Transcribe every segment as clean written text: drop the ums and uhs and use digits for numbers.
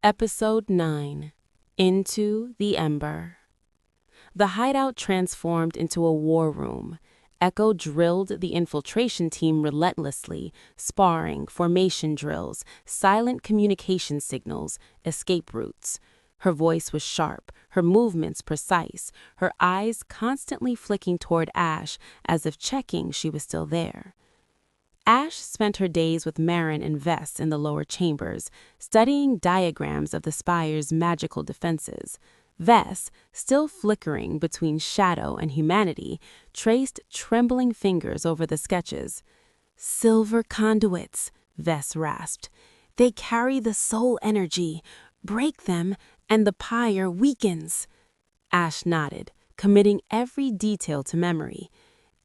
Episode 9. Into the Ember. The hideout transformed into a war room. Echo drilled the infiltration team relentlessly, sparring, formation drills, silent communication signals, escape routes. Her voice was sharp, her movements precise, her eyes constantly flicking toward Ash as if checking she was still there. Ash spent her days with Marin and Vess in the lower chambers, studying diagrams of the Spire's magical defenses. Vess, still flickering between shadow and humanity, traced trembling fingers over the sketches. "Silver conduits," Vess rasped. "They carry the soul energy. Break them, and the Pyre weakens." Ash nodded, committing every detail to memory.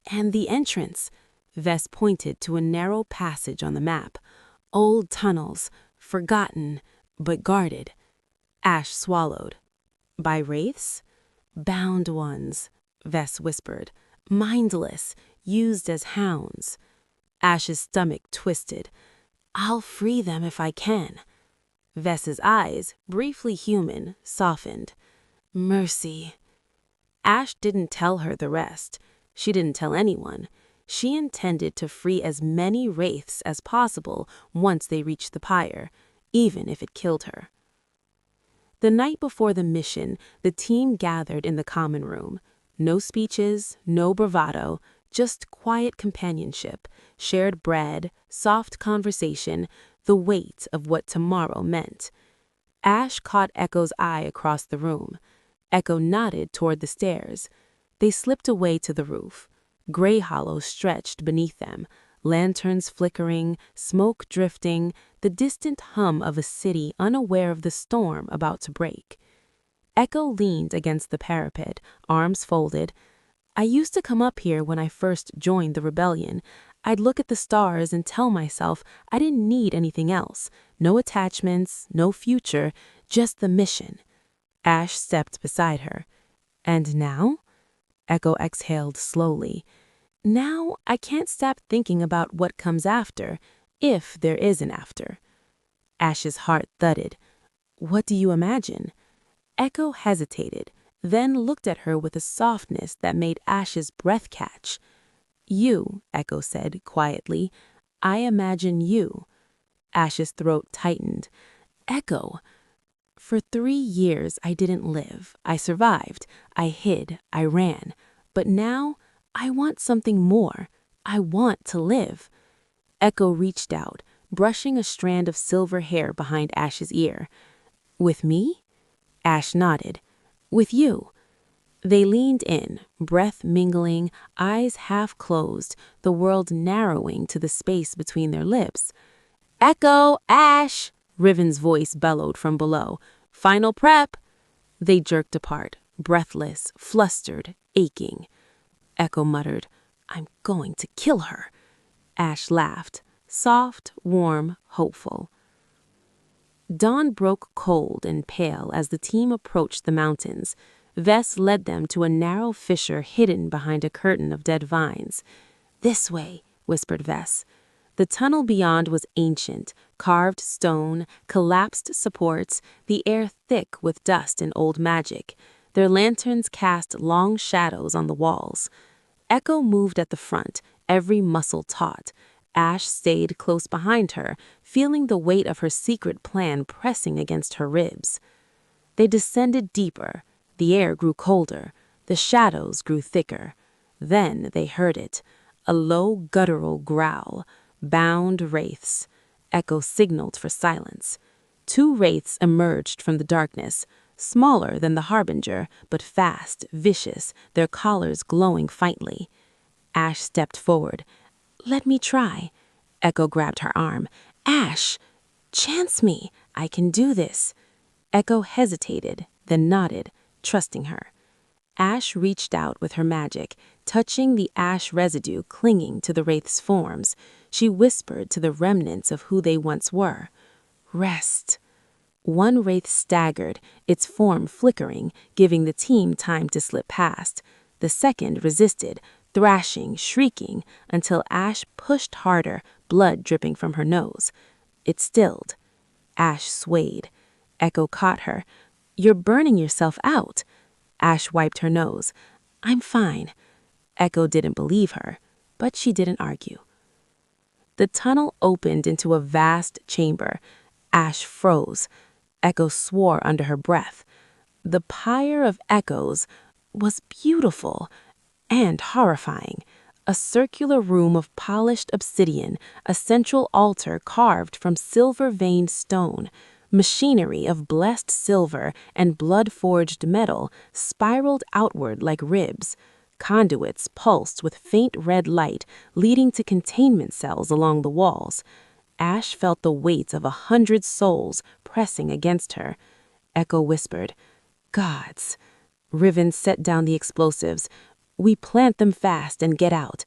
"And the entrance." Vess pointed to a narrow passage on the map. "Old tunnels, forgotten, but guarded." Ash swallowed. "By wraiths?" "Bound ones," Vess whispered. "Mindless, used as hounds." Ash's stomach twisted. "I'll free them if I can." Vess's eyes, briefly human, softened. "Mercy." Ash didn't tell her the rest. She didn't tell anyone. She intended to free as many wraiths as possible once they reached the Pyre, even if it killed her. The night before the mission, the team gathered in the common room. No speeches, no bravado, just quiet companionship, shared bread, soft conversation, the weight of what tomorrow meant. Ash caught Echo's eye across the room. Echo nodded toward the stairs. They slipped away to the roof. Gray hollows stretched beneath them, lanterns flickering, smoke drifting, the distant hum of a city unaware of the storm about to break. Echo leaned against the parapet, arms folded. "I used to come up here when I first joined the rebellion. I'd look at the stars and tell myself I didn't need anything else. No attachments, no future, just the mission." Ash stepped beside her. "And now?" Echo exhaled slowly. "Now I can't stop thinking about what comes after, if there is an after." Ash's heart thudded. "What do you imagine?" Echo hesitated, then looked at her with a softness that made Ash's breath catch. "You," Echo said quietly. "I imagine you." Ash's throat tightened. "Echo." "For 3 years I didn't live. I survived. I hid. I ran. But now I want something more. I want to live." Echo reached out, brushing a strand of silver hair behind Ash's ear. "With me?" Ash nodded. "With you." They leaned in, breath mingling, eyes half closed, the world narrowing to the space between their lips. "Echo! Ash!" Riven's voice bellowed from below. "Final prep!" They jerked apart, breathless, flustered, aching. Echo muttered, "I'm going to kill her." Ash laughed, soft, warm, hopeful. Dawn broke cold and pale as the team approached the mountains. Vess led them to a narrow fissure hidden behind a curtain of dead vines. "This way," whispered Vess. The tunnel beyond was ancient, carved stone, collapsed supports, the air thick with dust and old magic. Their lanterns cast long shadows on the walls. Echo moved at the front, every muscle taut. Ash stayed close behind her, feeling the weight of her secret plan pressing against her ribs. They descended deeper. The air grew colder. The shadows grew thicker. Then they heard it, a low guttural growl. Bound wraiths. Echo signaled for silence. 2 wraiths emerged from the darkness, smaller than the Harbinger, but fast, vicious, their collars glowing faintly. Ash stepped forward. "Let me try." Echo grabbed her arm. "Ash! Chance me. I can do this." Echo hesitated, then nodded, trusting her. Ash reached out with her magic, touching the ash residue clinging to the wraiths' forms. She whispered to the remnants of who they once were. "Rest." One wraith staggered, its form flickering, giving the team time to slip past. The second resisted, thrashing, shrieking, until Ash pushed harder, blood dripping from her nose. It stilled. Ash swayed. Echo caught her. "You're burning yourself out." Ash wiped her nose. "I'm fine." Echo didn't believe her, but she didn't argue. The tunnel opened into a vast chamber. Ash froze. Echo swore under her breath. The Pyre of Echoes was beautiful and horrifying. A circular room of polished obsidian, a central altar carved from silver-veined stone. Machinery of blessed silver and blood-forged metal spiraled outward like ribs. Conduits pulsed with faint red light, leading to containment cells along the walls. Ash felt the weight of 100 souls pressing against her. Echo whispered, "Gods." Riven set down the explosives. "We plant them fast and get out."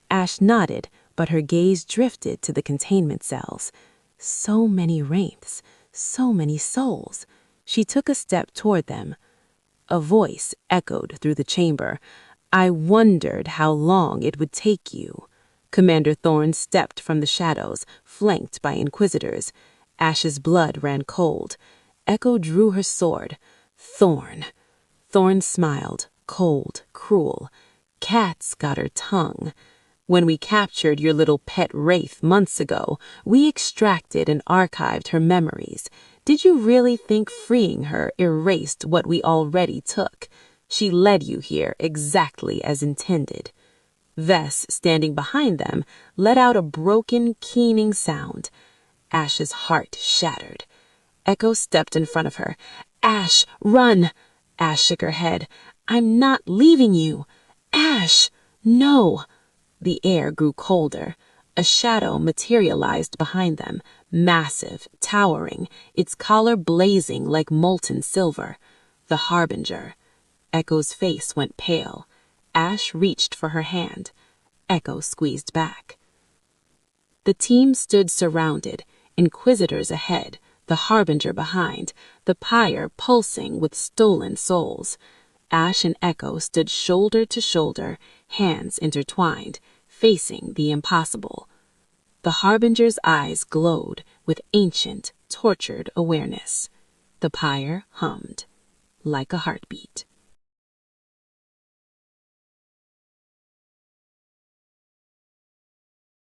Ash nodded, but her gaze drifted to the containment cells. So many wraiths, so many souls. She took a step toward them. A voice echoed through the chamber. "I wondered how long it would take you." Commander Thorne stepped from the shadows, flanked by inquisitors. Ash's blood ran cold. Echo drew her sword. "Thorne." Thorne smiled, cold, cruel. "Cat's got her tongue. When we captured your little pet Wraith months ago, we extracted and archived her memories. Did you really think freeing her erased what we already took? She led you here exactly as intended." Vess, standing behind them, let out a broken, keening sound. Ash's heart shattered. Echo stepped in front of her. "Ash, run!" Ash shook her head. "I'm not leaving you." "Ash, no!" The air grew colder. A shadow materialized behind them, massive, towering, its collar blazing like molten silver. The Harbinger. Echo's face went pale. Ash reached for her hand. Echo squeezed back. The team stood surrounded, inquisitors ahead, the Harbinger behind, the Pyre pulsing with stolen souls. Ash and Echo stood shoulder to shoulder, hands intertwined, facing the impossible. The Harbinger's eyes glowed with ancient, tortured awareness. The Pyre hummed like a heartbeat.